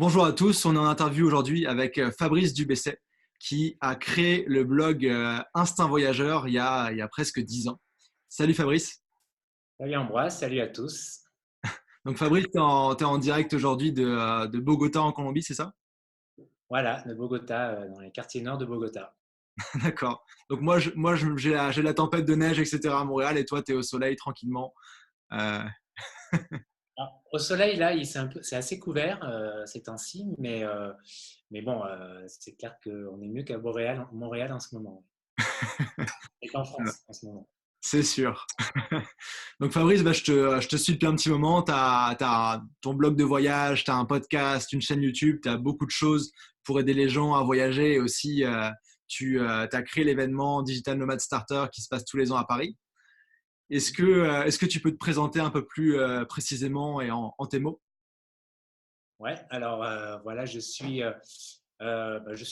Bonjour à tous, on est en interview aujourd'hui avec Fabrice Dubesset qui a créé le blog Instinct Voyageur il y a presque 10 ans. Salut Fabrice. Salut Ambroise, salut à tous. Donc Fabrice, t'es en direct aujourd'hui de Bogota en Colombie, c'est ça? Voilà, de Bogota, dans les quartiers nord de Bogota. D'accord. Donc j'ai la tempête de neige, etc. à Montréal et toi, tu es au soleil tranquillement. Euh, Alors, au soleil, là, c'est assez couvert ces temps-ci, mais bon, c'est clair qu'on est mieux qu'à Montréal en ce moment. Et qu'en France en ce moment. c'est sûr. Donc Fabrice, je te suis depuis un petit moment. Tu as ton blog de voyage, tu as un podcast, une chaîne YouTube, tu as beaucoup de choses pour aider les gens à voyager. Et aussi, tu as créé l'événement Digital Nomad Starter qui se passe tous les ans à Paris. Est-ce que tu peux te présenter un peu plus précisément et en tes mots? Ouais, alors voilà, je suis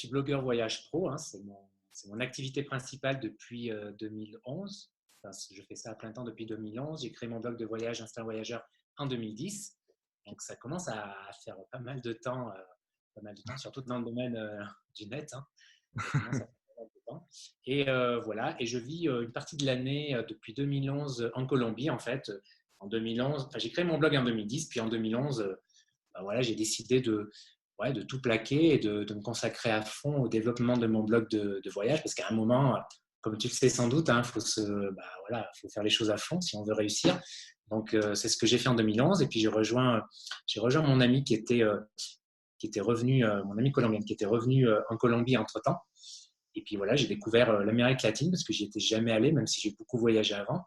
blogueur voyage pro, hein, c'est mon activité principale depuis 2011. Enfin, je fais ça à plein temps depuis 2011. J'ai créé mon blog de voyage Instinct Voyageur en 2010. Donc ça commence à faire pas mal de temps, surtout dans le domaine du net, hein. Ça commence à faire pas mal de temps. Et voilà, et je vis une partie de l'année depuis 2011 en Colombie, en fait. En 2011, enfin, j'ai créé mon blog en 2010, puis en 2011, ben voilà, j'ai décidé de tout plaquer et de me consacrer à fond au développement de mon blog de voyage, parce qu'à un moment, comme tu le sais sans doute, il faut faire les choses à fond si on veut réussir. Donc, c'est ce que j'ai fait en 2011. Et puis, j'ai rejoint mon ami qui était revenu, mon ami colombien, qui était revenu en Colombie entre-temps. Et puis voilà, j'ai découvert l'Amérique latine parce que j'y étais jamais allé, même si j'ai beaucoup voyagé avant.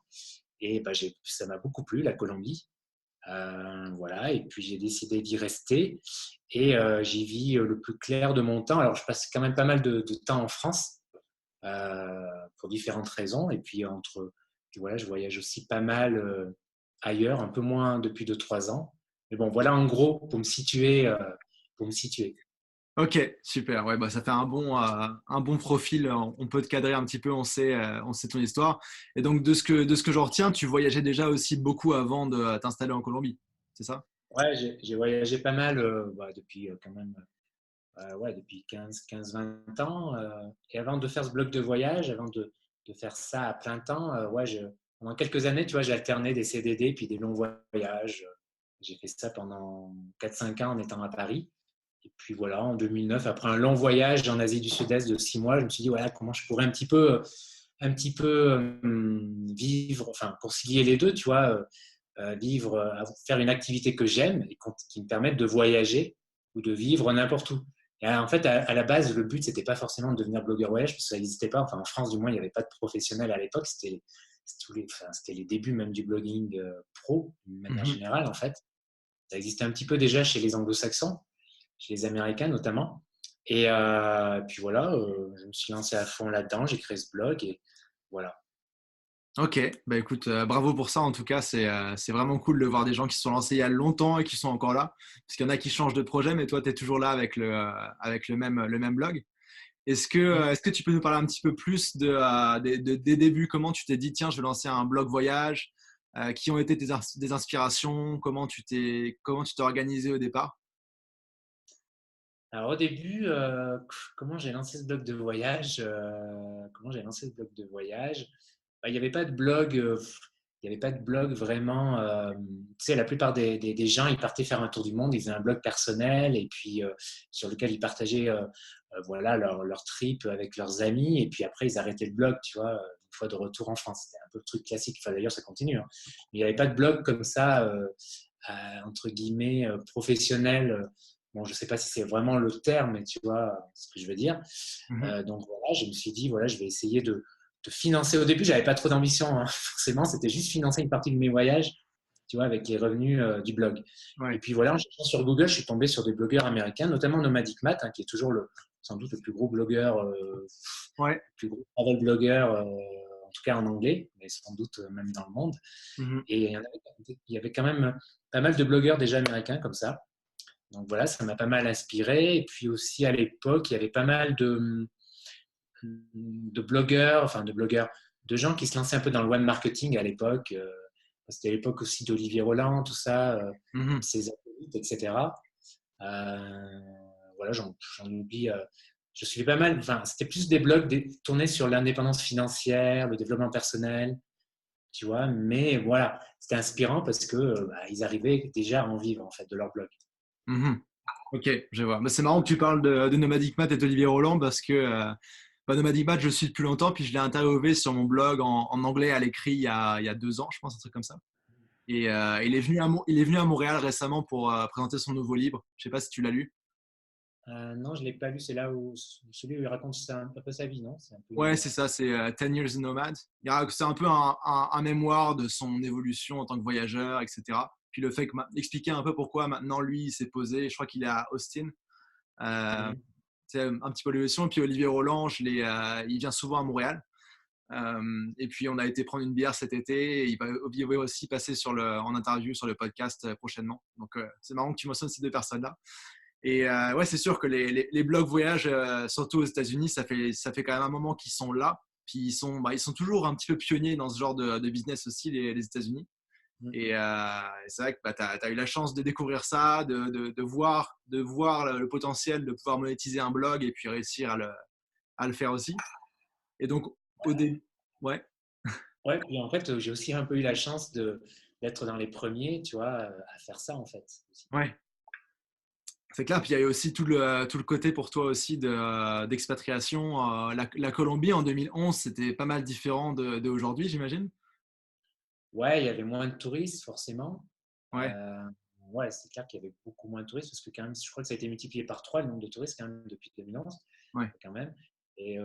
Et bah, ça m'a beaucoup plu, la Colombie. Voilà, et puis j'ai décidé d'y rester et j'y vis le plus clair de mon temps. Alors, je passe quand même pas mal de temps en France pour différentes raisons. Et puis voilà, je voyage aussi pas mal ailleurs, un peu moins depuis 2 3 ans. Mais bon, voilà en gros pour me situer. Pour me situer. Ok, super. Ouais, bah, ça fait un bon profil. On peut te cadrer un petit peu, on sait ton histoire. Et donc, de ce que j'en retiens, tu voyageais déjà aussi beaucoup avant de t'installer en Colombie, c'est ça? Ouais, j'ai voyagé pas mal depuis quand même ouais, depuis 15 20 ans. Et avant de faire ce bloc de voyage, avant de faire ça à plein temps, pendant quelques années, tu vois, j'ai alterné des CDD puis des longs voyages. J'ai fait ça pendant 4 5 ans en étant à Paris. Et puis voilà, en 2009, après un long voyage en Asie du Sud-Est de 6 mois, je me suis dit, voilà, comment je pourrais un petit peu vivre, enfin, concilier les deux, tu vois, faire une activité que j'aime et qui me permette de voyager ou de vivre n'importe où. Et en fait, à la base, le but, c'était pas forcément de devenir blogueur voyage, parce que ça n'existait pas. Enfin, en France, du moins, il n'y avait pas de professionnels à l'époque. C'était les débuts même du blogging pro, d'une manière Mhm. générale, en fait. Ça existait un petit peu déjà chez les anglo-saxons, chez les Américains notamment. Et puis voilà, je me suis lancé à fond là-dedans, j'ai créé ce blog et voilà. Ok, bah écoute, bravo pour ça. En tout cas, c'est vraiment cool de voir des gens qui se sont lancés il y a longtemps et qui sont encore là. Parce qu'il y en a qui changent de projet, mais toi, tu es toujours là avec le même blog. Est-ce que tu peux nous parler un petit peu plus des débuts? Comment tu t'es dit, tiens, je vais lancer un blog voyage? Qui ont été des inspirations? Comment tu t'es organisé au départ? Alors au début, comment j'ai lancé ce blog de voyage Comment j'ai lancé ce blog de voyage? Bah, il n'y avait pas de blog, il y avait pas de blog vraiment. Tu sais, la plupart des gens, ils partaient faire un tour du monde, ils faisaient un blog personnel et puis sur lequel ils partageaient voilà, leur trip avec leurs amis et puis après ils arrêtaient le blog, tu vois, une fois de retour en France. C'était un peu le truc classique. Enfin, d'ailleurs, ça continue, hein. Mais il n'y avait pas de blog comme ça, entre guillemets, professionnel. Bon, je ne sais pas si c'est vraiment le terme, mais tu vois ce que je veux dire. Mhm. Donc voilà, je me suis dit, voilà, je vais essayer de financer. Au début, j'avais pas trop d'ambition, hein, forcément, c'était juste financer une partie de mes voyages, tu vois, avec les revenus du blog. Et Ouais. puis voilà, en cherchant sur Google, je suis tombé sur des blogueurs américains, notamment Nomadic Matt, hein, qui est toujours sans doute le plus gros blogueur, Ouais. le plus gros travel blogueur, en tout cas en anglais, mais sans doute même dans le monde. Mhm. Et il y avait quand même pas mal de blogueurs déjà américains comme ça. Donc voilà, ça m'a pas mal inspiré. Et puis aussi à l'époque, il y avait pas mal de blogueurs, de gens qui se lançaient un peu dans le one marketing à l'époque. C'était l'époque aussi d'Olivier Roland, tout ça, Mhm. César, etc. Euh, voilà, j'en oublie. Je suivais pas mal. Enfin, c'était plus des blogs tournés sur l'indépendance financière, le développement personnel, tu vois. Mais voilà, c'était inspirant parce que ils arrivaient déjà à en vivre en fait de leur blog. Mhm. Ok, je vois. Mais c'est marrant que tu parles de Nomadic Matt et d'Olivier Roland parce que Nomadic Matt, je le suis depuis longtemps, puis je l'ai interviewé sur mon blog en anglais à l'écrit il y a 2 ans, je pense, un truc comme ça. Et il est venu à Montréal récemment pour présenter son nouveau livre. Je sais pas si tu l'as lu. Non, je l'ai pas lu. C'est là où celui où il raconte un peu sa vie, non? C'est un peu Ouais, une. c'est ça, c'est 10 Years a Nomad. C'est un peu un mémoire de son évolution en tant que voyageur, etc. Puis le fait que expliquer un peu pourquoi maintenant lui il s'est posé, je crois qu'il est à Austin. Euh, Mhm. c'est un petit peu l'évolution. Puis Olivier Roland, il vient souvent à Montréal. Et puis on a été prendre une bière cet été. Et il va aussi passer en interview sur le podcast prochainement. Donc c'est marrant que tu mentionnes ces deux personnes-là. Et ouais, c'est sûr que les blogs voyage, surtout aux États-Unis, ça fait quand même un moment qu'ils sont là. Puis ils sont toujours un petit peu pionniers dans ce genre de business aussi, les États-Unis. Mhm. Et c'est vrai que bah, tu as eu la chance de découvrir ça, de voir le potentiel de pouvoir monétiser un blog et puis réussir à le faire aussi. Et donc, au début, ouais, Ouais, puis en fait, j'ai aussi un peu eu la chance d'être dans les premiers, tu vois, à faire ça en fait. Aussi. ouais, c'est clair. Puis il y a eu aussi tout le côté pour toi aussi d'expatriation. La Colombie en 2011, c'était pas mal différent d'aujourd'hui, j'imagine. Ouais, il y avait moins de touristes forcément. Ouais, Euh, ouais, c'est clair qu'il y avait beaucoup moins de touristes parce que quand même, je crois que ça a été multiplié par 3 le nombre de touristes quand même depuis 2011, ouais. quand même. Et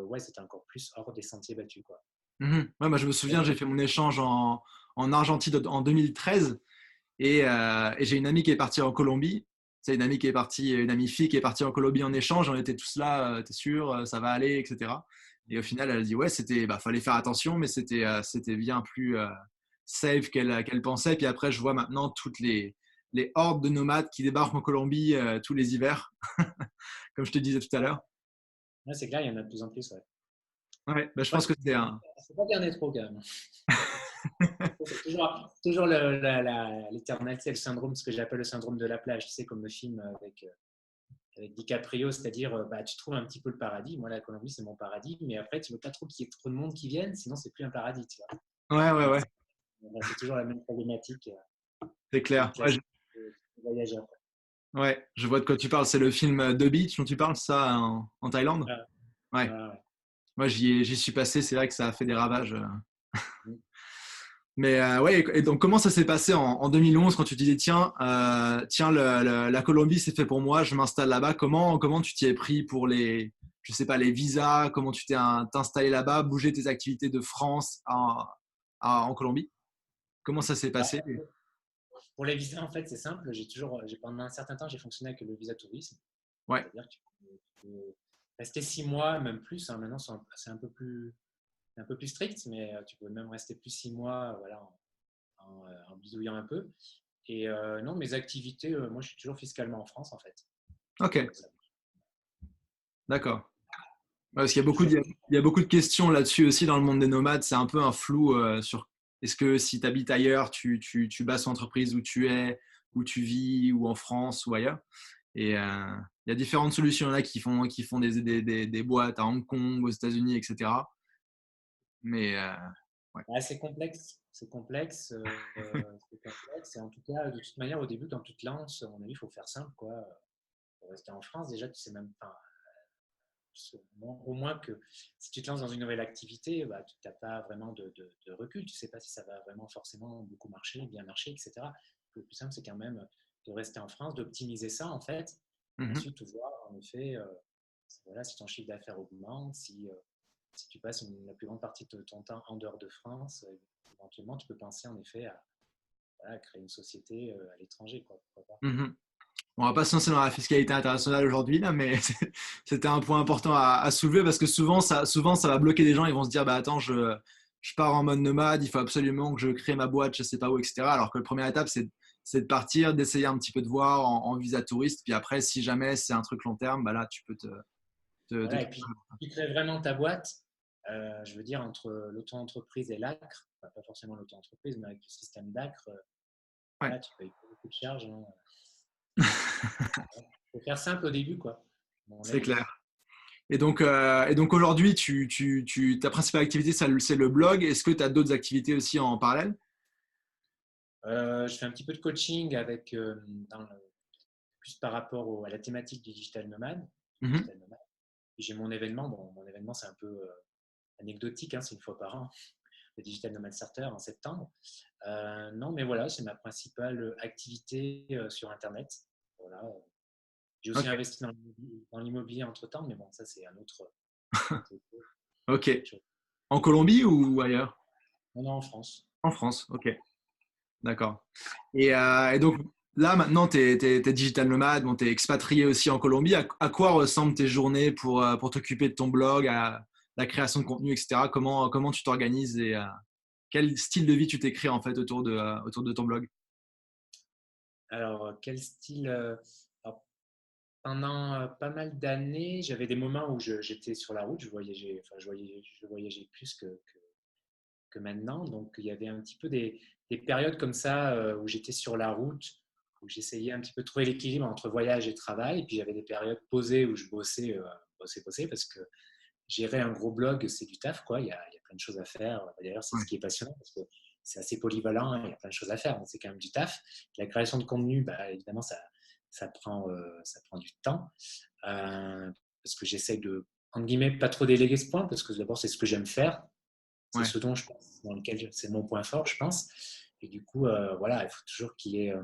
ouais, c'était encore plus hors des sentiers battus, quoi. Mhm. Ouais, moi, je me souviens, j'ai fait mon échange en Argentine en 2013 et j'ai une amie qui est partie en Colombie. C'est une amie qui est partie, une amie fille qui est partie en Colombie en échange. On était tous là, t'es sûr, ça va aller, etc. Et au final, elle a dit ouais, fallait faire attention, mais c'était bien plus safe qu'elle pensait. Puis après, je vois maintenant les hordes de nomades qui débarquent en Colombie tous les hivers, comme je te disais tout à l'heure. Ouais, c'est clair, il y en a de plus en plus, ouais. Ouais, bah, je Ouais, pense que c'est un. faut pas garder trop quand même. C'est toujours l'éternel, c'est le syndrome, ce que j'appelle le syndrome de la plage, tu sais, comme le film avec DiCaprio, c'est-à-dire bah, tu trouves un petit peu le paradis. Moi, la Colombie, c'est mon paradis, mais après, tu veux pas trop qu'il y ait trop de monde qui vienne, sinon c'est plus un paradis, tu vois. Ouais, ouais, Donc, ouais, c'est toujours la même problématique c'est clair. Ouais, classique de voyageur. ouais, je vois de quoi tu parles. C'est le film The Beach dont tu parles, ça, en Thaïlande? Ah, Ouais. ah, ouais. Moi, j'y suis passé. C'est vrai que ça a fait des ravages. Mm. Mais ouais, et donc comment ça s'est passé en 2011 quand tu disais tiens, la Colombie c'est fait pour moi, je m'installe là-bas. Comment tu t'y es pris pour je sais pas, les visas? Comment tu t'es installé là-bas, bouger tes activités de France en Colombie? Comment ça s'est Bah, passé? pour les visas, en fait, c'est simple. Pendant un certain temps, j'ai fonctionné avec le visa tourisme. Ouais, C'est-à-dire que tu peux rester 6 mois, même plus. Hein. Maintenant, c'est un peu plus strict, mais tu peux même rester plus 6 mois voilà, en bidouillant un peu. Et non, mes activités, moi, je suis toujours fiscalement en France, en fait. ok, Ça, d'accord. Ouais, parce qu'il y a j'ai toujours. il y a beaucoup de questions là-dessus aussi dans le monde des nomades. C'est un peu un flou sur est-ce que si tu habites ailleurs, tu bases ton entreprise où tu es, où tu vis, ou en France ou ailleurs. Et il y a différentes solutions là qui font des boîtes à Hong Kong, aux États-Unis, etc. Mais ouais. Ouais, c'est complexe. C'est complexe. C'est complexe. Et en tout cas, de toute manière, au début, dans toute lance, à mon avis, il faut faire simple, quoi. Pour rester en France, déjà, tu sais même pas. Au moins que si tu te lances dans une nouvelle activité, bah, tu n'as pas vraiment de recul. Tu ne sais pas si ça va vraiment forcément beaucoup marcher, bien marcher, etc. Le plus simple, c'est quand même de rester en France, d'optimiser ça, en fait. Et Mhm. ensuite, voir, en effet, voilà, si ton chiffre d'affaires augmente, si tu passes la plus grande partie de ton temps en dehors de France, éventuellement, tu peux penser, en effet, à voilà, créer une société à l'étranger, quoi. Pourquoi pas. Mhm. On va pas se lancer dans la fiscalité internationale aujourd'hui là, mais c'était un point important à soulever parce que souvent ça va bloquer des gens. Ils vont se dire bah attends, je pars en mode nomade, il faut absolument que je crée ma boîte, je sais pas où, etc. Alors que la première étape c'est de partir, d'essayer un petit peu de voir en visa touriste, puis après si jamais c'est un truc long terme, bah là tu peux te Voilà, et puis, tu crées vraiment ta boîte, je veux dire, entre l'auto-entreprise et l'ACRE, enfin, pas forcément l'auto-entreprise, mais avec le système d'ACRE, ouais. voilà, tu payes pas beaucoup de charges. Hein. Il faut faire simple au début, quoi. À mon C'est avis. clair. Et donc aujourd'hui, ta principale activité, c'est le blog. Est-ce que tu as d'autres activités aussi en parallèle? Je fais un petit peu de coaching avec, plus par rapport à la thématique du digital nomade. Mhm. Digital nomade. Et j'ai mon événement. Bon, mon événement, c'est un peu anecdotique, hein, c'est une fois par an, le Digital Nomad Starter en septembre. Non, mais voilà, c'est ma principale activité sur Internet. Voilà. J'ai aussi Ok. investi dans l'immobilier entre-temps, mais bon, ça, c'est Ok. autre chose. En Colombie ou ailleurs? On est en France. En France. Ok. D'accord. Et donc là, maintenant, tu es digital nomade, bon, tu es expatrié aussi en Colombie. À quoi ressemblent tes journées pour t'occuper de ton blog, à la création de contenu, etc. Comment tu t'organises et quel style de vie tu t'écris en fait autour de ton blog? Alors, quel style alors, pendant pas mal d'années, j'avais des moments où j'étais sur la route, je voyageais plus que maintenant. Donc, il y avait un petit peu des périodes comme ça où j'étais sur la route, où j'essayais un petit peu de trouver l'équilibre entre voyage et travail. Et puis, j'avais des périodes posées où je bossais, parce que gérer un gros blog, c'est du taf, quoi. Il y a plein de choses à faire. D'ailleurs, c'est Ouais, ce qui est passionnant parce que c'est assez polyvalent, hein. Il y a plein de choses à faire, donc c'est quand même du taf. La création de contenu, bah, évidemment, ça prend du temps parce que j'essaie de, entre guillemets, pas trop déléguer ce point parce que d'abord, c'est ce que j'aime faire. C'est ouais, ce dont je pense, dans lequel c'est mon point fort, je pense. Et du coup, voilà, il faut toujours qu'il y ait.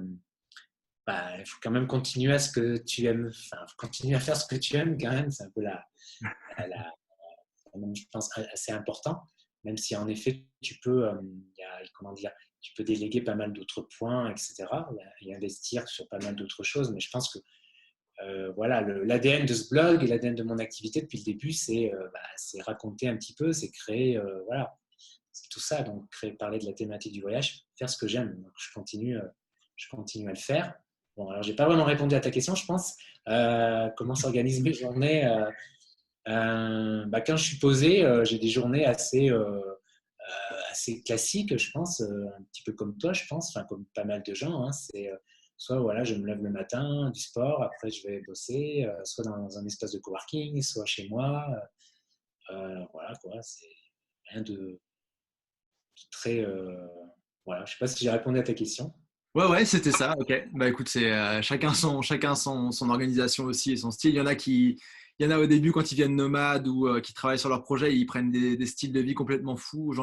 Bah, il faut quand même continuer à ce que tu aimes, enfin, continuer à faire ce que tu aimes quand même. C'est un peu la, je pense, assez important, même si en effet, tu peux, comment dire, tu peux déléguer pas mal d'autres points, etc., et investir sur pas mal d'autres choses. Mais je pense que voilà, l'ADN de ce blog et l'ADN de mon activité depuis le début, c'est raconter un petit peu, c'est créer, voilà, c'est tout ça. Donc, parler de la thématique du voyage, faire ce que j'aime. Donc, je continue à le faire. Bon, alors, j'ai pas vraiment répondu à ta question, je pense. Comment s'organisent mes journées bah, quand je suis posé, j'ai des journées assez classiques, je pense, un petit peu comme toi, je pense, enfin comme pas mal de gens. Hein. C'est soit voilà, je me lève le matin, du sport, après je vais bosser, soit dans un espace de coworking, soit chez moi. Voilà quoi, c'est rien de très. Voilà, je sais pas si j'ai répondu à ta question. ouais, c'était ça. Ok. Bah écoute, c'est chacun son organisation aussi et son style. Il y en a au début quand ils viennent nomades ou qui travaillent sur leur projet, ils prennent des styles de vie complètement fous.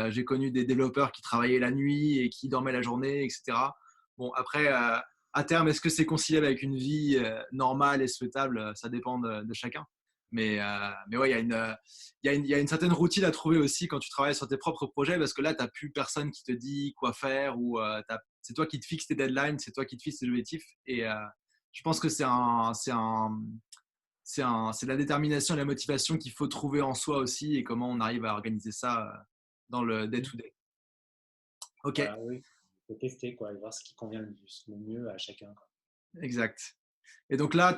J'ai connu des développeurs qui travaillaient la nuit et qui dormaient la journée, etc. Bon, après, à terme, est-ce que c'est conciliable avec une vie normale et souhaitable? Ça dépend de chacun. Mais ouais, il y a une certaine routine à trouver aussi quand tu travailles sur tes propres projets parce que là, tu n'as plus personne qui te dit quoi faire ou c'est toi qui te fixes tes deadlines, c'est toi qui te fixes tes objectifs. Et je pense que c'est la détermination et la motivation qu'il faut trouver en soi aussi et comment on arrive à organiser ça dans le day-to-day. Ok, Voilà, oui, il faut tester quoi, et voir ce qui convient le mieux à chacun, quoi. exact. Et donc là,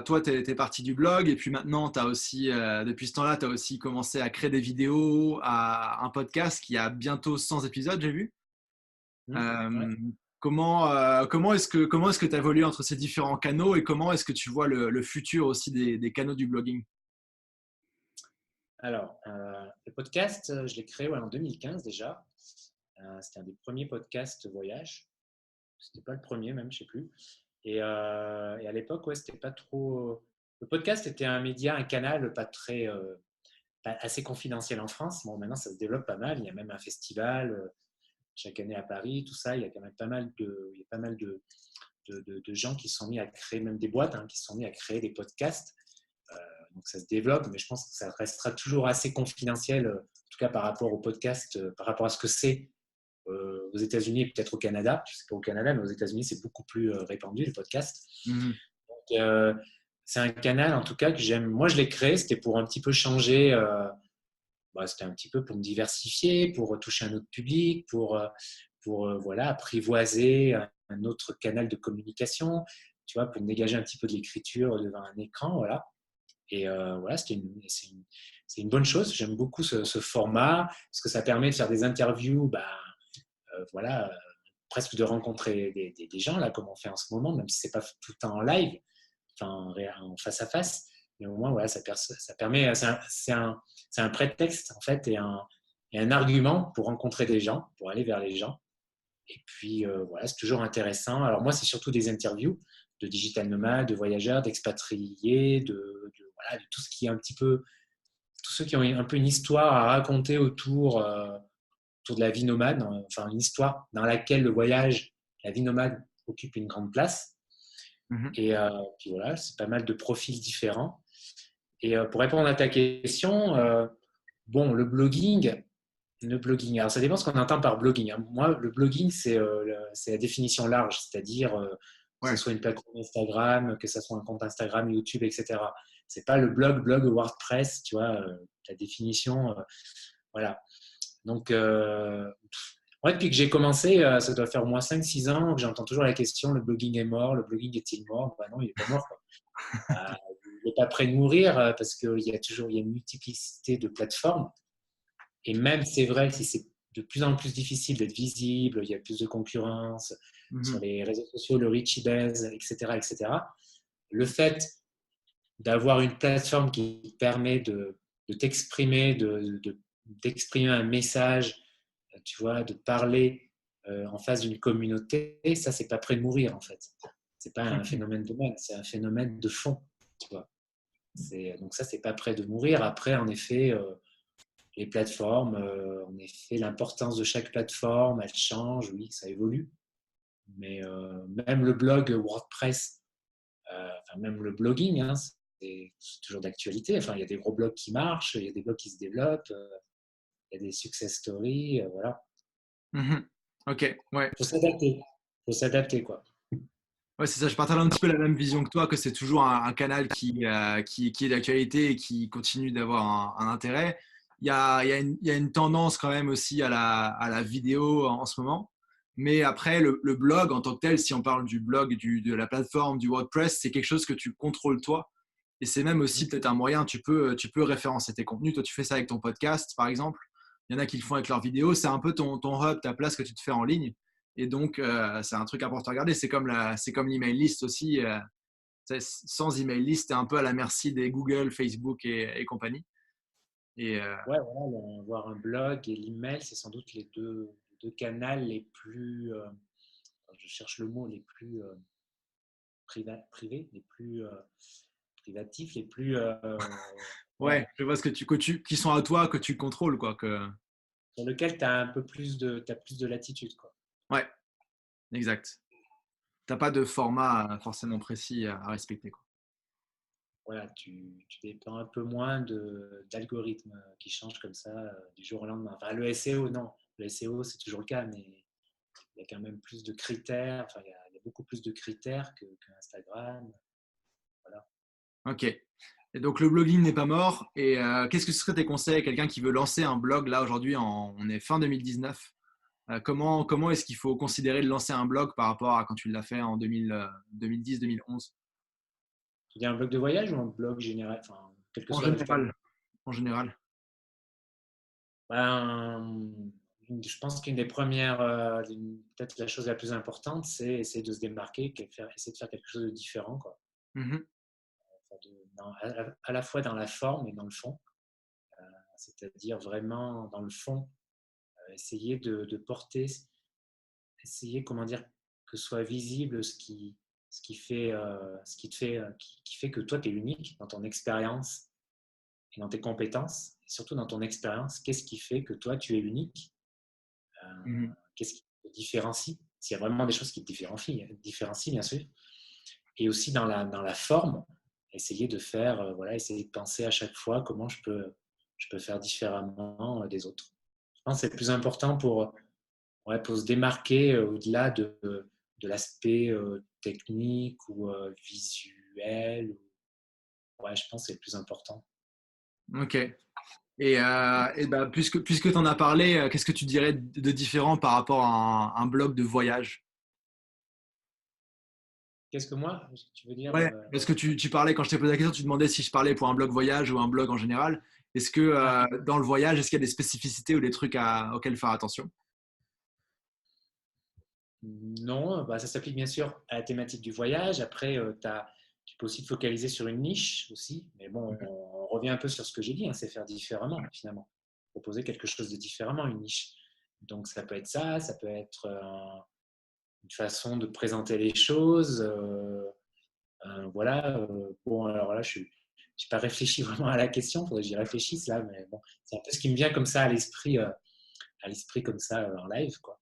toi, tu es parti du blog et puis maintenant, depuis ce temps-là, tu as aussi commencé à créer des vidéos, à un podcast qui a bientôt 100 épisodes, j'ai vu. Ouais. Euh, comment est-ce que tu as évolué entre ces différents canaux et comment est-ce que tu vois le futur aussi des canaux du blogging? Alors, le podcast, je l'ai créé ouais, en 2015 déjà. C'était un des premiers podcasts voyage. C'était pas le premier même, je sais plus. Et à l'époque, ouais, c'était pas trop. Le podcast était un média, un canal pas très, assez confidentiel en France. Bon, maintenant ça se développe pas mal. Il y a même un festival chaque année à Paris, tout ça. Il y a quand même il y a pas mal de gens qui se sont mis à créer, même des boîtes, hein, qui se sont mis à créer des podcasts. Donc ça se développe, mais je pense que ça restera toujours assez confidentiel, en tout cas par rapport au podcast, par rapport à ce que c'est aux États-Unis et peut-être au Canada. Je ne sais pas au Canada, mais aux États-Unis, c'est beaucoup plus répandu, le podcast. Mhm. Donc, c'est un canal, en tout cas, que j'aime. Moi, je l'ai créé, c'était pour un petit peu changer. C'était un petit peu pour me diversifier, pour toucher un autre public, pour voilà, apprivoiser un autre canal de communication, tu vois, pour me dégager un petit peu de l'écriture devant un écran, voilà. Et voilà, c'est une bonne chose. J'aime beaucoup ce format parce que ça permet de faire des interviews, voilà, presque de rencontrer des gens, là, comme on fait en ce moment, même si ce n'est pas tout le temps en live, enfin, en face à face. Mais au moins, voilà, ça permet, c'est un prétexte, en fait, et un argument pour rencontrer des gens, pour aller vers les gens. Et puis, voilà, c'est toujours intéressant. Alors, moi, c'est surtout des interviews de digital nomades, de voyageurs, d'expatriés, voilà, de tout ce qui est un petit peu, tous ceux qui ont un peu une histoire à raconter autour de la vie nomade, enfin, une histoire dans laquelle le voyage, la vie nomade occupe une grande place. Et puis voilà, c'est pas mal de profils différents. Et pour répondre à ta question, bon, le blogging, alors ça dépend ce qu'on entend par blogging. Moi, le blogging, c'est la définition large, c'est-à-dire que ce soit une plateforme Instagram, que ce soit un compte Instagram, YouTube, etc. C'est pas le blog WordPress, tu vois, la définition, voilà. Donc, ouais, depuis que j'ai commencé, ça doit faire au moins 5-6 ans que j'entends toujours la question, le blogging est mort, le blogging est-il mort? Ben non, il n'est pas mort, quoi. Il n'est pas prêt de mourir parce qu'il y a une multiplicité de plateformes. Et même, c'est vrai que si c'est de plus en plus difficile d'être visible, il y a plus de concurrence sur les réseaux sociaux, le Richie Bez, etc., etc. Le fait d'avoir une plateforme qui permet de t'exprimer, d'exprimer un message, tu vois, de parler en face d'une communauté, ça, c'est pas prêt de mourir, en fait. C'est pas un phénomène de mode, c'est un phénomène de fond, tu vois. Donc ça, c'est pas prêt de mourir. Après, en effet, les plateformes, en effet, l'importance de chaque plateforme, elle change, oui, ça évolue. Mais même le blog WordPress, enfin, même le blogging, hein, c'est toujours d'actualité. Enfin, il y a des gros blogs qui marchent, il y a des blogs qui se développent, il y a des success stories, voilà. Ok, ouais. Faut s'adapter, quoi. Ouais, c'est ça. Je partage un petit peu la même vision que toi, que c'est toujours un canal qui est d'actualité et qui continue d'avoir un intérêt. Il y a une tendance quand même aussi à la vidéo en ce moment. Mais après, le blog en tant que tel, si on parle du blog, de la plateforme, du WordPress, c'est quelque chose que tu contrôles toi. Et c'est même aussi peut-être un moyen, tu peux référencer tes contenus. Toi, tu fais ça avec ton podcast, par exemple. Il y en a qui le font avec leurs vidéos. C'est un peu ton hub, ta place que tu te fais en ligne. Et donc, c'est un truc important à regarder. C'est comme l'email list aussi. Sans email list, tu es un peu à la merci des Google, Facebook et compagnie. Et, Ouais, voilà, avoir un blog et l'email, c'est sans doute les deux canaux les plus, je cherche le mot, les plus privés, les plus privatifs, les plus ouais, je vois ce qui sont à toi, que tu contrôles, quoi. sur lequel tu as un peu t'as plus de latitude, quoi. Ouais, exact. T'as pas de format forcément précis à respecter, quoi. Voilà, tu dépends un peu moins d'algorithmes qui changent comme ça du jour au lendemain. Enfin, le SEO, non. Le SEO, c'est toujours le cas, mais il y a quand même plus de critères. Enfin, il y a beaucoup plus de critères que Instagram. Voilà. Ok. Et donc, le blogging n'est pas mort. Et qu'est-ce que ce serait tes conseils à quelqu'un qui veut lancer un blog là aujourd'hui, on est fin 2019. Comment est-ce qu'il faut considérer de lancer un blog par rapport à quand tu l'as fait en 2010-2011? Tu dis un blog de voyage ou un blog général, enfin, quel que En soit le thème? général. En général. Ben, je pense qu'une des premières, peut-être la chose la plus importante, c'est essayer de se démarquer, essayer de faire quelque chose de différent, quoi. Mhm. Enfin, à la fois dans la forme et dans le fond. C'est-à-dire vraiment dans le fond, essayer de porter, essayer, comment dire, que soit visible ce qui fait, qui fait que toi, tu es unique dans ton expérience et dans tes compétences, et surtout dans ton expérience. Qu'est-ce qui fait que toi, tu es unique? Mhm. Qu'est-ce qui te différencie? S'il y a vraiment des choses qui te différencient, bien sûr. Et aussi dans la forme, essayer de faire, voilà, essayer de penser à chaque fois comment je peux faire différemment des autres. Je pense que c'est le plus important pour se démarquer au-delà de l'aspect technique ou visuel. Ouais, je pense que c'est le plus important. Ok. Et bah, puisque tu en as parlé, qu'est-ce que tu dirais de différent par rapport à un blog de voyage? Qu'est-ce que moi, tu veux dire Ouais, parce que tu parlais, quand je t'ai posé la question, tu demandais si je parlais pour un blog voyage ou un blog en général. Est-ce que ah, dans le voyage, est-ce qu'il y a des spécificités ou des trucs auxquels faire attention? Non, bah, ça s'applique bien sûr à la thématique du voyage. Après, tu peux aussi te focaliser sur une niche aussi. Mais bon, on revient un peu sur ce que j'ai dit, hein, c'est faire différemment finalement. Proposer quelque chose de différemment, une niche. Donc ça peut être ça peut être une façon de présenter les choses. Voilà. Bon, alors là, je n'ai pas réfléchi vraiment à la question, il faudrait que j'y réfléchisse là, mais bon, c'est un peu ce qui me vient comme ça à l'esprit comme ça en live, quoi.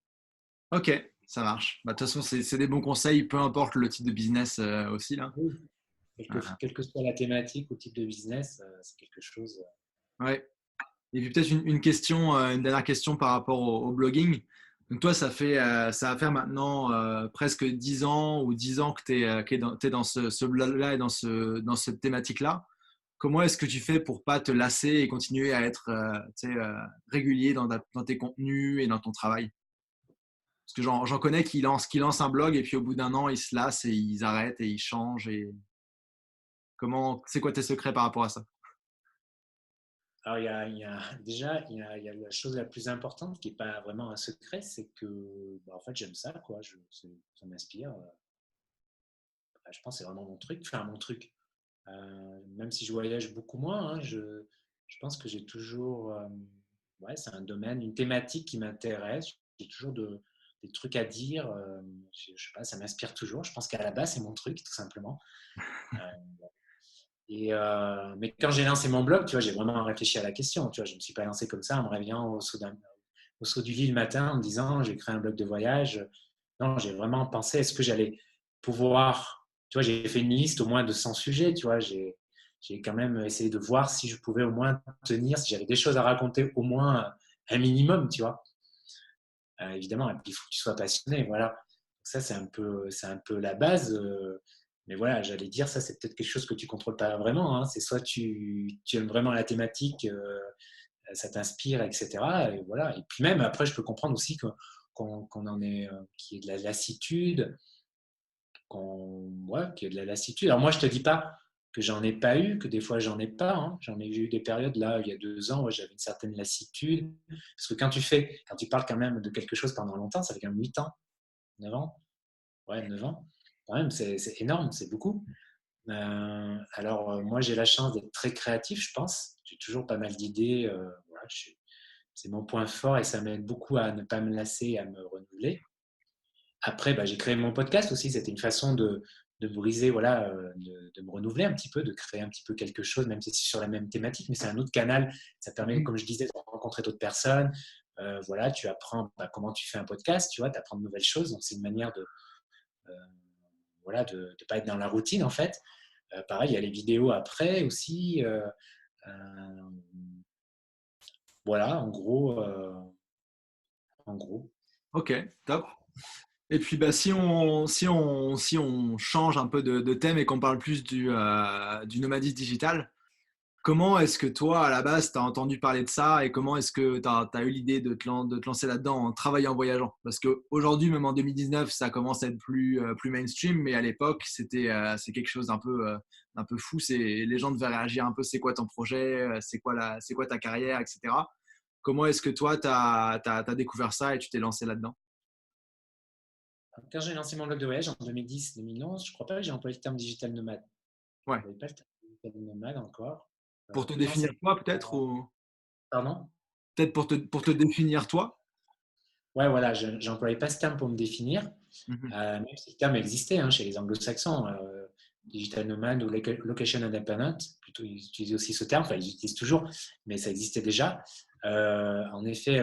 Ok, ça marche. Bah, de toute façon, c'est des bons conseils, peu importe le type de business aussi là. Oui. Euh, Quelle que soit la thématique ou type de business, c'est quelque chose. ouais. Et puis peut-être une question, une dernière question par rapport au blogging. Donc toi, ça va faire maintenant presque 10 ans ou 10 ans que tu es dans ce blog-là et dans cette thématique-là. Comment est-ce que tu fais pour pas te lasser et continuer à être tu sais, régulier dans tes contenus et dans ton travail? Parce que j'en connais qui lancent un blog et puis au bout d'un an, ils se lassent et ils arrêtent et ils changent. Et c'est quoi tes secrets par rapport à ça? Alors, déjà, il y a la chose la plus importante qui n'est pas vraiment un secret, c'est que bah, en fait, j'aime ça, quoi. Ça m'inspire. Bah, je pense que c'est vraiment mon truc. Enfin, mon truc. Même si je voyage beaucoup moins, hein, je pense que j'ai toujours. Ouais, c'est un domaine, une thématique qui m'intéresse. J'ai toujours des trucs à dire. Je sais pas, ça m'inspire toujours. Je pense qu'à la base, c'est mon truc, tout simplement. Euh, mais quand j'ai lancé mon blog, tu vois, j'ai vraiment réfléchi à la question. Tu vois, je ne me suis pas lancé comme ça en me réveillant au saut du lit le matin en me disant j'ai créé un blog de voyage. Non, j'ai vraiment pensé est-ce que j'allais pouvoir. Tu vois, j'ai fait une liste au moins de 100 sujets. Tu vois, j'ai quand même essayé de voir si je pouvais au moins tenir, si j'avais des choses à raconter au moins un minimum. Tu vois, évidemment, et puis, il faut que tu sois passionné. Voilà. Donc ça, c'est un peu la base. Mais voilà, j'allais dire, ça, c'est peut-être quelque chose que tu contrôles pas vraiment, hein. C'est soit tu aimes vraiment la thématique, ça t'inspire, etc. Et voilà. Et puis même, après, je peux comprendre aussi qu'on en est, qu'il y ait de la lassitude, ouais, qu'il y ait de la lassitude. Alors moi, je te dis pas que j'en ai pas eu, que des fois j'en ai pas, hein. J'en ai eu des périodes là, il y a 2 ans, où j'avais une certaine lassitude. Parce que quand tu parles quand même de quelque chose pendant longtemps, ça fait quand même 8 ans, 9 ans, ouais, 9 ans. Quand même, c'est énorme, c'est beaucoup. Moi, j'ai la chance d'être très créatif, je pense. J'ai toujours pas mal d'idées. Voilà, c'est mon point fort et ça m'aide beaucoup à ne pas me lasser et à me renouveler. Après, bah, j'ai créé mon podcast aussi. C'était une façon de briser, voilà, de me renouveler un petit peu, de créer un petit peu quelque chose, même si c'est sur la même thématique, mais c'est un autre canal. Ça permet, comme je disais, de rencontrer d'autres personnes. Voilà, tu apprends bah, comment tu fais un podcast, tu vois, tu apprends de nouvelles choses. Donc, c'est une manière euh, voilà, de ne pas être dans la routine, en fait. Pareil, il y a les vidéos après aussi. Euh, voilà, en gros. Ok, top. Et puis bah, si on change un peu de thème et qu'on parle plus du nomadisme digital, comment est-ce que toi, à la base, tu as entendu parler de ça et comment est-ce que tu as eu l'idée de te lancer là-dedans en travaillant, en voyageant? Parce qu'aujourd'hui, même en 2019, ça commence à être plus mainstream, mais à l'époque, c'est quelque chose d'un peu fou. Les gens devaient réagir un peu, c'est quoi ton projet, c'est quoi ta carrière, etc. Comment est-ce que toi, tu as découvert ça et tu t'es lancé là-dedans? Quand j'ai lancé mon blog de voyage en 2010-2011, je crois pas que j'ai employé le terme digital nomade. Ouais. Je n'avais pas le terme digital nomade encore. Pour te Non, définir c'est. toi, peut-être, ou Pardon? peut-être pour te définir toi? Ouais, voilà, je n'employais pas ce terme pour me définir, Mhm. même si le terme existait hein, chez les anglo-saxons. Digital nomade ou location independent, plutôt ils utilisent aussi ce terme, enfin ils l'utilisent toujours, mais ça existait déjà. En effet,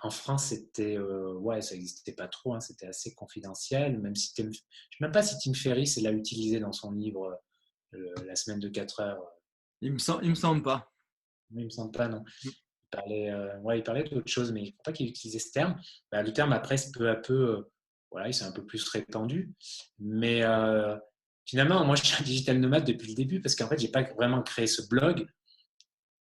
en France, ouais, ça n'existait pas trop, hein, c'était assez confidentiel, même si je ne sais même pas si Tim Ferriss l'a utilisé dans son livre La semaine de 4 heures. Il me semble pas. Il me semble pas, non. Ouais, il parlait d'autre chose, mais il ne faut pas qu'il utilisait ce terme. Bah, le terme, après, peu à peu, voilà, il s'est un peu plus répandu. Mais finalement, moi, je suis un digital nomade depuis le début parce qu'en fait, je n'ai pas vraiment créé ce blog.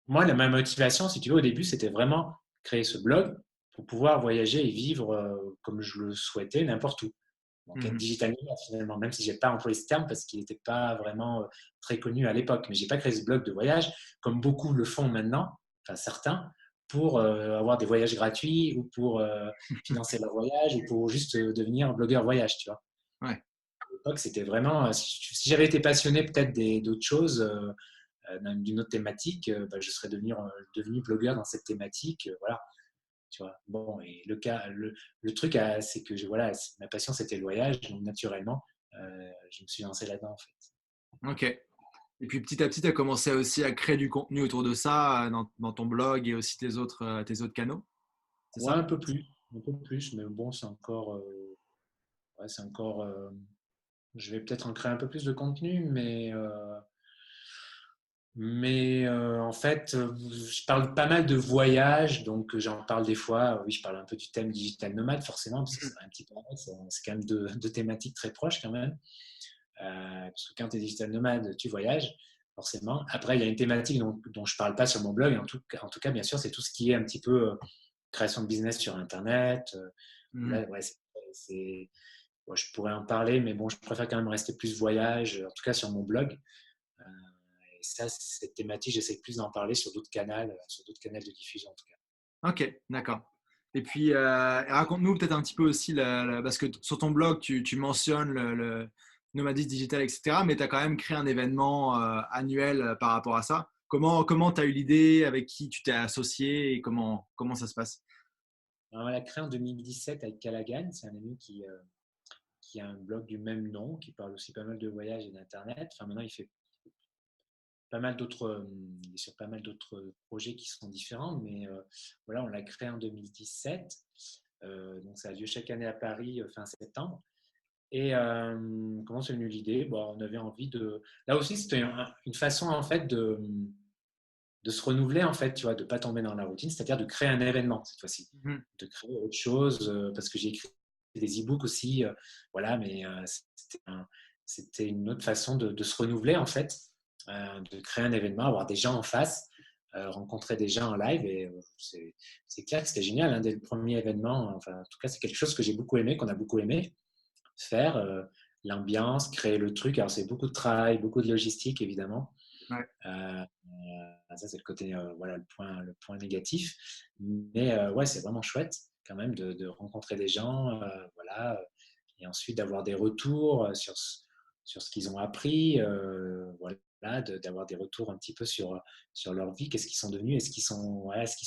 Moi, ma motivation, si tu veux, au début, c'était vraiment créer ce blog pour pouvoir voyager et vivre comme je le souhaitais n'importe où. Donc, être Mhm. digital nomade, finalement, même si je n'ai pas employé ce terme parce qu'il n'était pas vraiment très connu à l'époque. Mais je n'ai pas créé ce blog de voyage comme beaucoup le font maintenant, enfin certains, pour avoir des voyages gratuits ou pour financer leur voyage ou pour juste devenir blogueur voyage, tu vois. Ouais. À l'époque, c'était vraiment, si j'avais été passionné peut-être d'autres choses, d'une autre thématique, bah, je serais devenu blogueur dans cette thématique, voilà. Tu vois. Bon, et le truc, c'est que voilà, ma passion, c'était le voyage, donc naturellement, je me suis lancé là-dedans, en fait. Ok. Et puis petit à petit, tu as commencé aussi à créer du contenu autour de ça dans ton blog et aussi tes autres canaux, c'est Ouais, ça? un peu plus, mais bon, ouais, c'est encore, je vais peut-être en créer un peu plus de contenu, mais en fait, je parle pas mal de voyages, donc j'en parle des fois. Oui, je parle un peu du thème digital nomade, forcément, parce que c'est un petit peu, c'est quand même deux thématiques très proches quand même. Parce que quand tu es digital nomade, tu voyages, forcément. Après, il y a une thématique dont je ne parle pas sur mon blog. En tout cas, bien sûr, c'est tout ce qui est un petit peu création de business sur Internet. Mhm. Là, ouais, bon, je pourrais en parler, mais bon, je préfère quand même rester plus voyage, en tout cas sur mon blog. Euh, et ça, cette thématique, j'essaie plus d'en parler sur d'autres canaux de diffusion en tout cas. Ok, d'accord. Et puis, raconte-nous peut-être un petit peu aussi, parce que sur ton blog, tu mentionnes le nomadisme digital, etc. Mais tu as quand même créé un événement annuel par rapport à ça. Comment tu as eu l'idée, avec qui tu t'es associé et comment ça se passe? Alors, on l'a créé en 2017 avec Callaghan, c'est un ami qui a un blog du même nom, qui parle aussi pas mal de voyages et d'Internet. Enfin, maintenant, il fait pas mal d'autres, il est sur pas mal d'autres projets qui sont différents, mais voilà, on l'a créé en 2017. Donc, ça a lieu chaque année à Paris, fin septembre. Et comment c'est venu l'idée? Bon, on avait envie de. Là aussi, c'était une façon en fait de se renouveler en fait, tu vois, de pas tomber dans la routine, c'est-à-dire de créer un événement cette fois-ci, Mhm. de créer autre chose, parce que j'ai écrit des e-books aussi, voilà, mais c'était une autre façon de se renouveler en fait, de créer un événement, avoir des gens en face, rencontrer des gens en live, et c'est clair que c'était génial, hein, dès le premier événement. Enfin, en tout cas, c'est quelque chose que j'ai beaucoup aimé, qu'on a beaucoup aimé faire, l'ambiance, créer le truc. Alors, c'est beaucoup de travail, beaucoup de logistique, évidemment. Ouais. Ça, c'est le côté, voilà, le point négatif. Mais ouais, c'est vraiment chouette quand même de rencontrer des gens, voilà, et ensuite d'avoir des retours sur ce qu'ils ont appris, voilà, d'avoir des retours un petit peu sur leur vie, qu'est-ce qu'ils sont devenus, est-ce qu'ils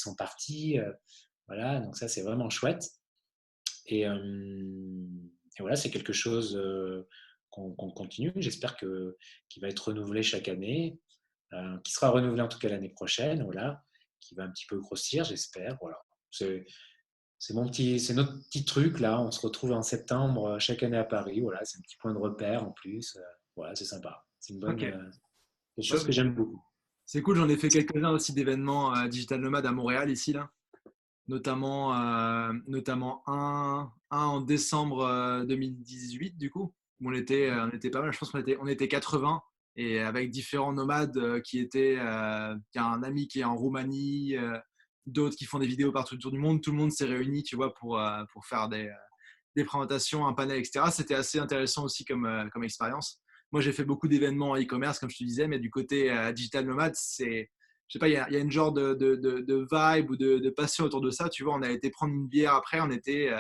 sont partis, voilà, donc ça, c'est vraiment chouette. Et, et voilà, c'est quelque chose qu'on continue. J'espère qu'il va être renouvelé chaque année, qui sera renouvelé en tout cas l'année prochaine, voilà, qui va un petit peu grossir, j'espère. Voilà. C'est notre petit truc là. On se retrouve en septembre chaque année à Paris. Voilà, c'est un petit point de repère en plus. Voilà, c'est sympa. C'est une Ok. quelque chose Ouais, que j'aime beaucoup. c'est cool, j'en ai fait quelques-uns aussi d'événements digital nomade à Montréal ici, là. Notamment un en décembre 2018, du coup, où on était pas mal, je pense on était 80, et avec différents nomades il y a un ami qui est en Roumanie, d'autres qui font des vidéos partout autour du monde, tout le monde s'est réuni, tu vois, pour faire des présentations, un panel, etc. C'était assez intéressant aussi comme expérience. Moi, j'ai fait beaucoup d'événements en e-commerce, comme je te disais, mais du côté digital nomade, je sais pas, il y a une genre de vibe ou de passion autour de ça. Tu vois, on a été prendre une bière après, on était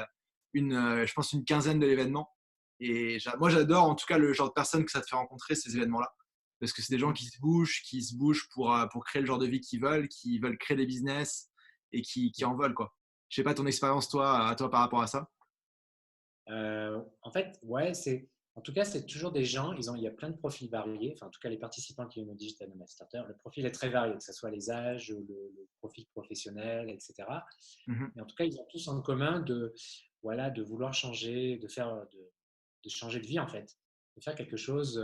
je pense, une quinzaine de l'événement. Et moi, j'adore en tout cas le genre de personnes que ça te fait rencontrer, ces événements-là. Parce que c'est des gens qui se bougent pour créer le genre de vie qu'ils veulent, qui veulent créer des business et qui en veulent, quoi. Je sais pas ton expérience, toi, par rapport à ça. En fait, ouais, en tout cas, c'est toujours des gens, il y a plein de profils variés. Enfin, en tout cas, les participants qui viennent au Digital Nomad Starter, le profil est très varié, que ce soit les âges, le profil professionnel, etc. Mhm. Mais en tout cas, ils ont tous en commun voilà, de vouloir changer, de changer de vie, en fait. De faire quelque chose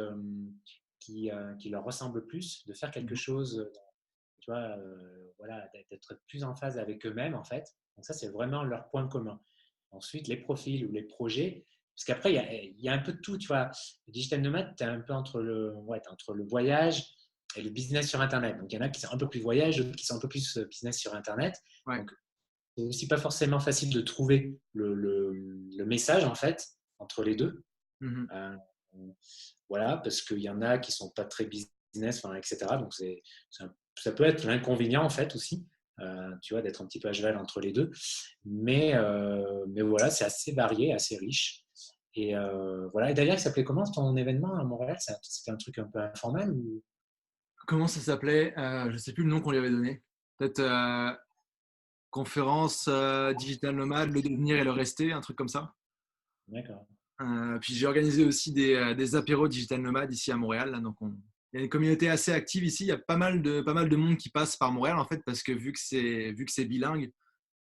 qui leur ressemble plus, de faire quelque Mhm. chose, tu vois, voilà, d'être plus en phase avec eux-mêmes, en fait. Donc ça, c'est vraiment leur point commun. Ensuite, les profils ou les projets, parce qu'après, il y a un peu de tout, tu vois. Le digital nomade, tu es un peu entre le voyage et le business sur Internet. Donc, il y en a qui sont un peu plus voyage, d'autres qui sont un peu plus business sur Internet. Ouais. Donc, c'est aussi pas forcément facile de trouver le message, en fait, entre les deux. Mhm. Euh, voilà, parce qu'il y en a qui sont pas très business, enfin, etc. Donc, ça peut être l'inconvénient, en fait, aussi. tu vois, d'être un petit peu à cheval entre les deux. Mais voilà, c'est assez varié, assez riche. Et voilà. Et d'ailleurs, il s'appelait comment ton événement à Montréal? C'était un truc un peu informel ou... Comment ça s'appelait? Je ne sais plus le nom qu'on lui avait donné. Peut-être conférence digital nomade, le devenir et le rester, un truc comme ça. D'accord. Puis j'ai organisé aussi des apéros digital nomades ici à Montréal. Là, donc il y a une communauté assez active ici. Il y a pas mal de monde qui passe par Montréal en fait parce que vu que c'est bilingue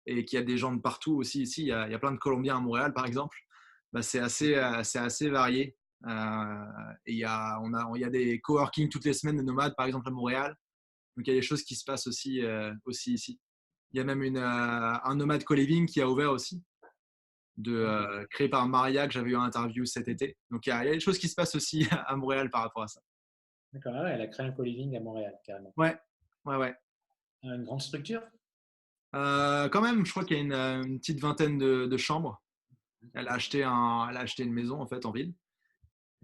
et qu'il y a des gens de partout aussi ici, il y a plein de Colombiens à Montréal par exemple. Bah, c'est assez varié. Et il y a des coworking toutes les semaines de nomades par exemple à Montréal. Donc il y a des choses qui se passent aussi ici. Il y a même un nomade co-living qui a ouvert aussi D'accord. créé par Maria que j'avais eu en interview cet été. Donc il y a des choses qui se passent aussi à Montréal par rapport à ça. D'accord. Ah ouais, elle a créé un co-living à Montréal, carrément. Ouais, ouais, ouais. Une grande structure? Quand même, je crois qu'il y a une petite vingtaine de chambres. Elle a acheté une maison en fait en ville.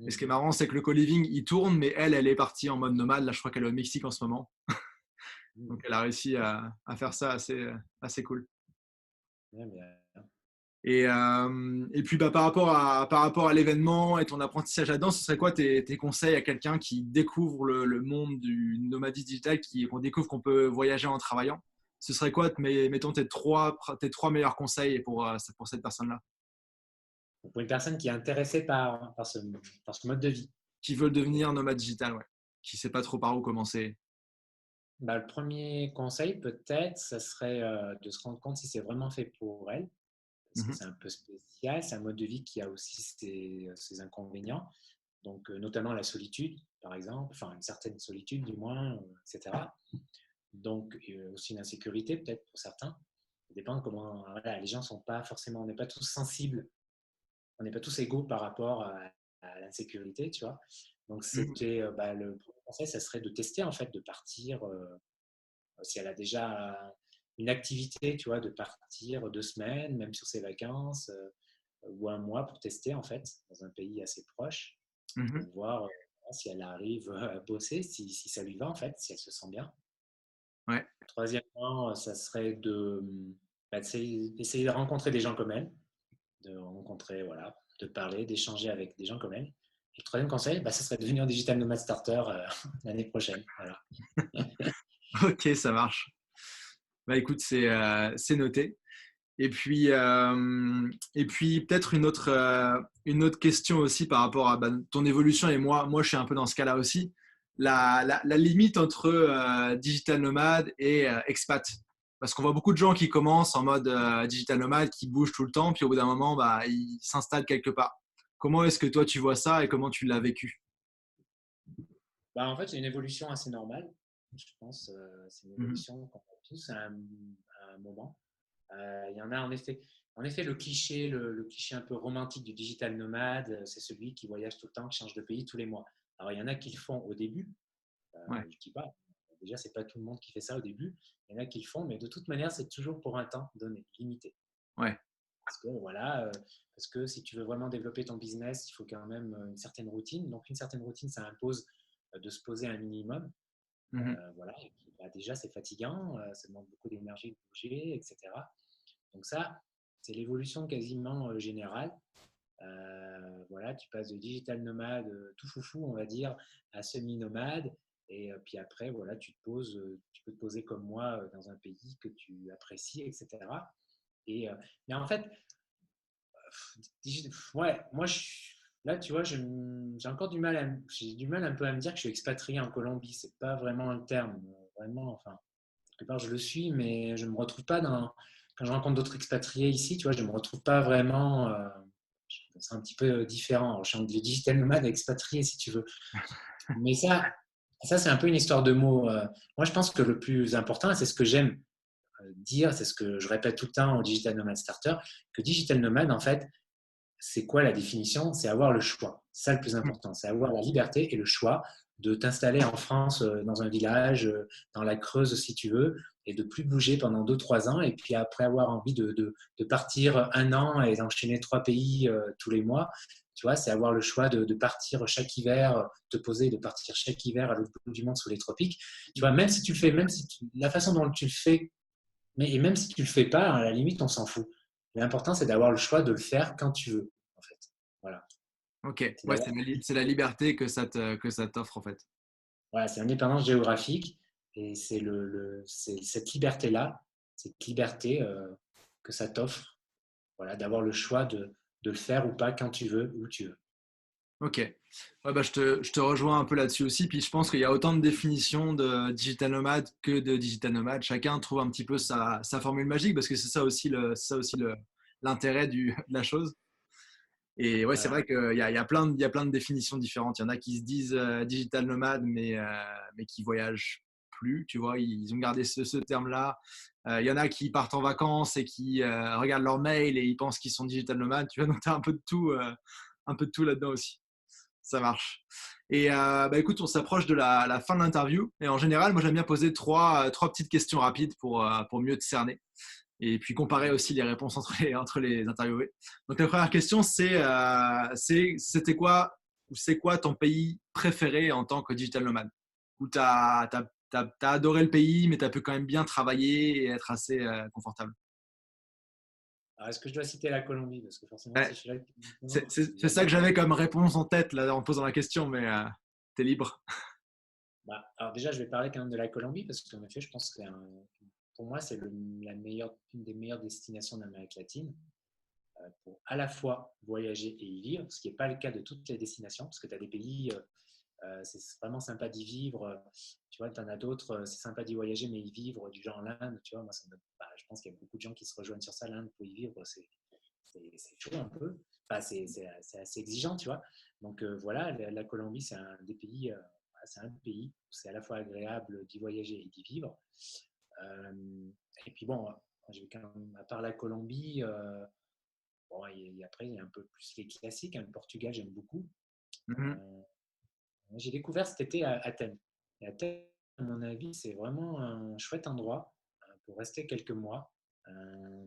Et ce qui est marrant, c'est que le co-living il tourne, mais elle est partie en mode nomade. Là, je crois qu'elle est au Mexique en ce moment. Donc elle a réussi à faire ça assez cool. Bien, bien. Et puis bah, par rapport à l'événement et ton apprentissage là-dedans, ce serait quoi tes conseils à quelqu'un qui découvre le monde du nomadisme digital, qu'on découvre qu'on peut voyager en travaillant? Ce serait quoi, mettons, tes trois meilleurs conseils pour cette personne-là Pour une personne qui est intéressée par ce mode de vie, qui veut devenir nomade digital, ouais, qui ne sait pas trop par où commencer? bah, le premier conseil, peut-être, ça serait de se rendre compte si c'est vraiment fait pour elle, parce que Mhm, c'est un peu spécial. C'est un mode de vie qui a aussi ses inconvénients, donc notamment la solitude, par exemple, enfin une certaine solitude du moins, etc. Donc aussi l'insécurité, peut-être pour certains. Ça dépend de comment. Voilà, les gens sont pas forcément, on n'est pas tous sensibles, on n'est pas tous égaux par rapport à l'insécurité, tu vois. Donc mhm, c'était le premier conseil, ça serait de tester en fait, de partir. Si elle a déjà une activité, tu vois, de partir 2 semaines, même sur ses vacances, ou un mois pour tester, en fait, dans un pays assez proche, mhm. pour voir si elle arrive à bosser, si ça lui va, en fait, si elle se sent bien. Ouais, Troisièmement, ça serait d'essayer de rencontrer des gens comme elle, de rencontrer, voilà, de parler, d'échanger avec des gens comme elle. Et le troisième conseil, ça serait de devenir digital nomad starter l'année prochaine. Voilà. ok, ça marche. Bah écoute, c'est noté. Et puis peut-être une autre question aussi par rapport à ton évolution. Et moi, je suis un peu dans ce cas-là aussi. La limite entre digital nomade et expat. Parce qu'on voit beaucoup de gens qui commencent en mode digital nomade, qui bougent tout le temps, puis au bout d'un moment, bah, ils s'installent quelque part. Comment est-ce que toi, tu vois ça et comment tu l'as vécu? En fait, c'est une évolution assez normale, je pense. C'est une Mhm. évolution qu'on a tous à un moment. Il y en a en effet le cliché un peu romantique du digital nomade, c'est celui qui voyage tout le temps, qui change de pays tous les mois. Alors, il y en a qui le font au début. Ouais, Je dis pas, déjà, c'est pas tout le monde qui fait ça au début. Il y en a qui le font, mais de toute manière, c'est toujours pour un temps donné, limité. ouais, Parce que voilà, parce que si tu veux vraiment développer ton business, il faut quand même une certaine routine. Donc, une certaine routine, ça impose de se poser un minimum. mhm. Voilà, et puis, déjà, c'est fatigant, ça demande beaucoup d'énergie de bouger, etc. Donc ça, c'est l'évolution quasiment générale. Voilà, tu passes de digital nomade tout foufou, on va dire, à semi-nomade. Et puis après, voilà, tu peux te poser comme moi dans un pays que tu apprécies, etc. Et, mais en fait, ouais, moi, là, tu vois, j'ai encore j'ai du mal un peu à me dire que je suis expatrié en Colombie. C'est pas vraiment un terme, vraiment. Enfin, quelque part, je le suis, mais je me retrouve pas quand je rencontre d'autres expatriés ici, tu vois, je me retrouve pas vraiment. C'est un petit peu différent. Alors, je suis un digital nomade expatrié, si tu veux. Mais ça c'est un peu une histoire de mots. Moi, je pense que le plus important, et c'est ce que j'aime dire, c'est ce que je répète tout le temps au Digital Nomad Starter, que Digital Nomad, en fait, c'est quoi la définition? C'est avoir le choix. C'est ça le plus important. C'est avoir la liberté et le choix de t'installer en France, dans un village, dans la Creuse si tu veux, et de plus bouger pendant 2, 3 ans. Et puis après avoir envie de partir un an et d'enchaîner 3 pays tous les mois, tu vois, c'est avoir le choix de partir chaque hiver, te poser, de partir chaque hiver à l'autre bout du monde sous les tropiques. Tu vois, même si tu le fais, la façon dont tu le fais et même si tu le fais pas, à la limite, on s'en fout. L'important, c'est d'avoir le choix de le faire quand tu veux, en fait. Voilà. Ok, C'est ouais, d'avoir c'est la liberté que ça t'offre en fait. voilà, c'est l'indépendance géographique et c'est cette liberté-là, cette liberté que ça t'offre, voilà, d'avoir le choix de le faire ou pas quand tu veux, où tu veux. Ok. Ouais, bah, je te rejoins un peu là-dessus aussi. Puis je pense qu'il y a autant de définitions de digital nomade que de digital nomade. Chacun trouve un petit peu sa formule magique parce que c'est ça aussi l'intérêt de la chose. Et ouais, c'est Voilà. vrai il y a plein de définitions différentes. Il y en a qui se disent digital nomade, mais qui voyagent plus. Tu vois, ils ont gardé ce terme-là. Il y en a qui partent en vacances et qui regardent leur mail et ils pensent qu'ils sont digital nomades. Tu vois, donc tu as un peu de tout là-dedans aussi. Ça marche. Et bah, écoute, on s'approche de la fin de l'interview. Et en général, moi, j'aime bien poser trois petites questions rapides pour mieux te cerner. Et puis comparer aussi les réponses entre les interviewés. Donc la première question, c'était quoi ou c'est quoi ton pays préféré en tant que digital nomade? Où tu as adoré le pays, mais tu as pu quand même bien travailler et être assez confortable. Alors, est-ce que je dois citer la Colombie? Parce que forcément, si Ouais, je suis là depuis longtemps, c'est ça j'adore. que j'avais comme réponse en tête là, en posant la question, mais tu es libre. Bah, alors déjà, je vais parler quand même de la Colombie parce qu'en effet, je pense que pour moi, c'est une des meilleures destinations d'Amérique latine pour à la fois voyager et y vivre, ce qui n'est pas le cas de toutes les destinations parce que tu as des pays, c'est vraiment sympa d'y vivre. Tu vois, tu en as d'autres, c'est sympa d'y voyager, mais y vivre, du genre l'Inde, tu vois, moi, je pense qu'il y a beaucoup de gens qui se rejoignent sur ça. L'Inde, pour y vivre, c'est chaud un peu. Enfin, c'est assez exigeant, tu vois. Donc voilà, la Colombie, c'est un des pays, c'est un pays où c'est à la fois agréable d'y voyager et d'y vivre. Et puis bon, quand même, à part la Colombie, bon, après, il y a un peu plus les classiques. Hein. Le Portugal, j'aime beaucoup. Mhm. Euh, j'ai découvert cet été à Athènes. Et Athènes, à mon avis, c'est vraiment un chouette endroit pour rester quelques mois.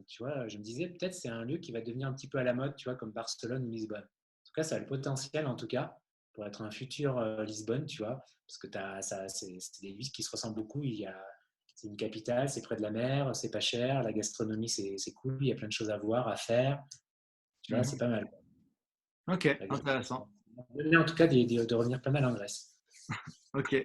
Tu vois, je me disais peut-être c'est un lieu qui va devenir un petit peu à la mode, tu vois, comme Barcelone ou Lisbonne. En tout cas, ça a le potentiel, en tout cas, pour être un futur Lisbonne, tu vois, parce que c'est des villes qui se ressemblent beaucoup. C'est une capitale, c'est près de la mer, c'est pas cher, la gastronomie c'est cool, il y a plein de choses à voir, à faire. Tu vois, c'est Mhm. pas mal. Ok, La gastronomie, intéressant. en tout cas, de revenir pas mal en Grèce. Ok,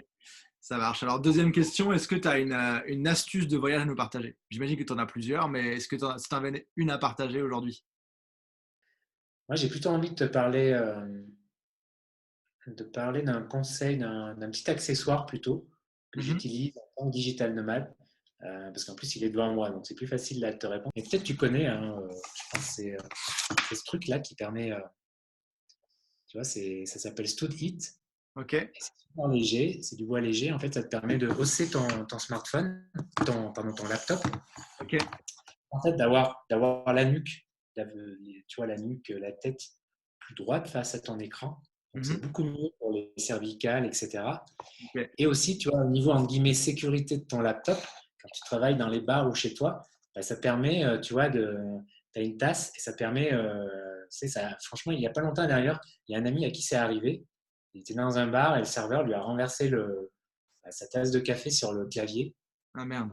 ça marche. Alors, deuxième question, est-ce que tu as une astuce de voyage à nous partager? J'imagine que tu en as plusieurs, mais est-ce que tu en avais une à partager aujourd'hui? Moi, j'ai plutôt envie de parler d'un conseil, d'un petit accessoire plutôt que Mhm. j'utilise en tant que digital nomade. Parce qu'en plus, il est devant moi, donc c'est plus facile là, de te répondre. Mais peut-être tu connais, hein, je pense que c'est ce truc-là qui permet, tu vois, ça s'appelle Stud Heat. Ok, Et c'est super léger, c'est du bois léger. En fait, ça te permet de hausser ton smartphone, pardon, ton laptop. ok. En fait, d'avoir la nuque, tu vois, la nuque, la tête plus droite face à ton écran. Donc, c'est Mhm. beaucoup mieux pour les cervicales, etc. Ok. Et aussi, tu vois, au niveau, entre guillemets, sécurité de ton laptop, quand tu travailles dans les bars ou chez toi, bah, ça permet, tu vois, tu as une tasse et ça permet, ça, franchement, il n'y a pas longtemps d'ailleurs, il y a un ami à qui c'est arrivé. Il était dans un bar et le serveur lui a renversé sa tasse de café sur le clavier. Ah merde.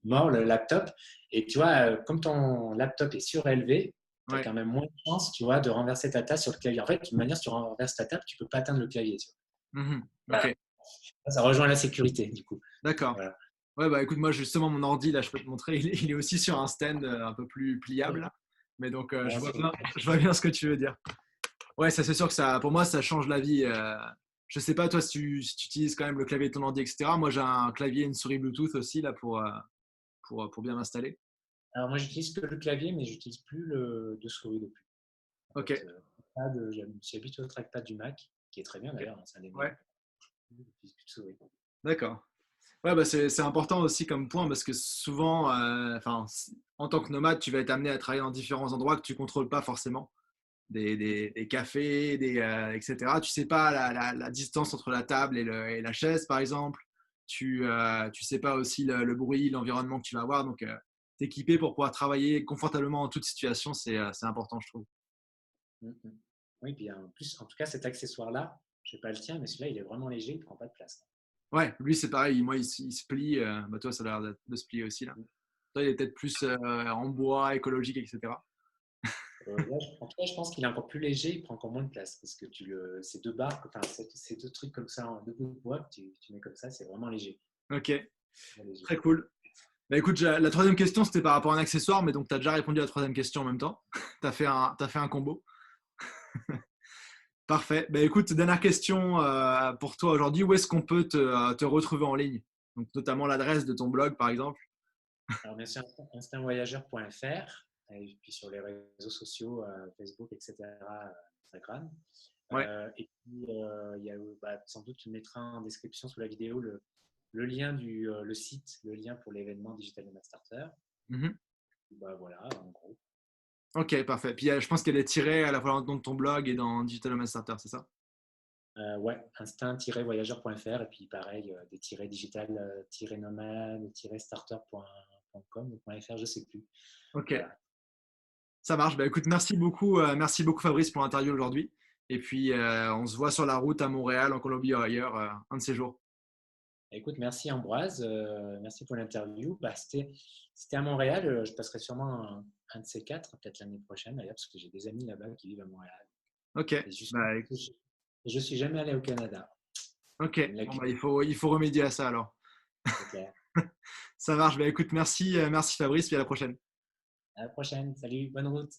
Mort le laptop. Et tu vois, comme ton laptop est surélevé, tu as Ouais. quand même moins de chance, tu vois, de renverser ta tasse sur le clavier. En fait, d'une manière, si tu renverses ta table, tu peux pas atteindre le clavier. Tu Mhm. vois. Ok, Ça rejoint la sécurité, du coup. d'accord. Voilà. Ouais, bah écoute, moi justement, mon ordi, là, je peux te montrer, il est aussi sur un stand un peu plus pliable. Là. Mais donc, Bon, je vois bien ce que tu veux dire. Ouais, ça c'est sûr que ça, pour moi, ça change la vie. Je sais pas, toi, si tu utilises quand même le clavier de ton ordi, etc. Moi, j'ai un clavier et une souris Bluetooth aussi, là, pour bien m'installer. Alors, moi, j'utilise que le clavier, mais j'utilise plus le de souris depuis. En Ok. fait, je me suis habitué au trackpad du Mac, qui est très bien d'ailleurs, hein, c'est un des meilleurs. Ouais, J'utilise plus de souris. d'accord. Ouais, bah c'est important aussi comme point parce que souvent, enfin, en tant que nomade, tu vas être amené à travailler dans différents endroits que tu contrôles pas forcément. Des cafés, etc. Tu sais pas la distance entre la table et la chaise, par exemple. Tu sais pas aussi le bruit, l'environnement que tu vas avoir. Donc, t'équiper pour pouvoir travailler confortablement en toute situation, c'est important, je trouve. Mm, mm. Oui, puis en plus, en tout cas, cet accessoire-là, je sais pas le tien, mais celui-là, il est vraiment léger, il prend pas de place. Ouais, lui, c'est pareil. Moi, il se plie. Bah, toi, ça a l'air de se plier aussi, là. Toi, il est peut-être plus en bois, écologique, etc. Là, en tout cas, je pense qu'il est encore plus léger, il prend encore moins de place parce que ces deux barres, enfin, ces deux trucs comme ça, deux bouts de bois que tu mets comme ça, c'est vraiment léger. Ok, Très léger. très cool. Bah, écoute, la troisième question, c'était par rapport à un accessoire, mais donc tu as déjà répondu à la troisième question en même temps. Tu as t'as fait un combo. Parfait. Bah, écoute, dernière question pour toi aujourd'hui. Où est-ce qu'on peut te retrouver en ligne? Donc, notamment l'adresse de ton blog, par exemple. Alors, bien sûr, instinctvoyageur.fr et puis sur les réseaux sociaux, Facebook, etc., Instagram. Ouais. Et puis, il y a, sans doute, tu mettras en description sous la vidéo le lien le site, le lien pour l'événement Digital Nomad Starter. Mhm. Bah, voilà, en gros. Ok, parfait. Puis je pense qu'elle est tirée à la fois dans ton blog et dans Digital Nomad Starter, c'est ça? Ouais, instinct-voyageur.fr et puis pareil, des tirets digital nomade-starter.com ou .fr, je ne sais plus. Ok, Voilà. ça marche. Bah, écoute, merci beaucoup Fabrice pour l'interview aujourd'hui. Et puis, on se voit sur la route à Montréal, en Colombie ou ailleurs, un de ces jours. Écoute, merci Ambroise, merci pour l'interview. C'était à Montréal, je passerai sûrement un de ces quatre, peut-être l'année prochaine d'ailleurs, parce que j'ai des amis là-bas qui vivent à Montréal. Ok, Et bah, je suis jamais allé au Canada. C'est ok. une Bon, lacune, bah, il faut remédier à ça alors. c'est clair. Ça marche. Bah, écoute, merci Fabrice, puis à la prochaine. À la prochaine, salut, bonne route.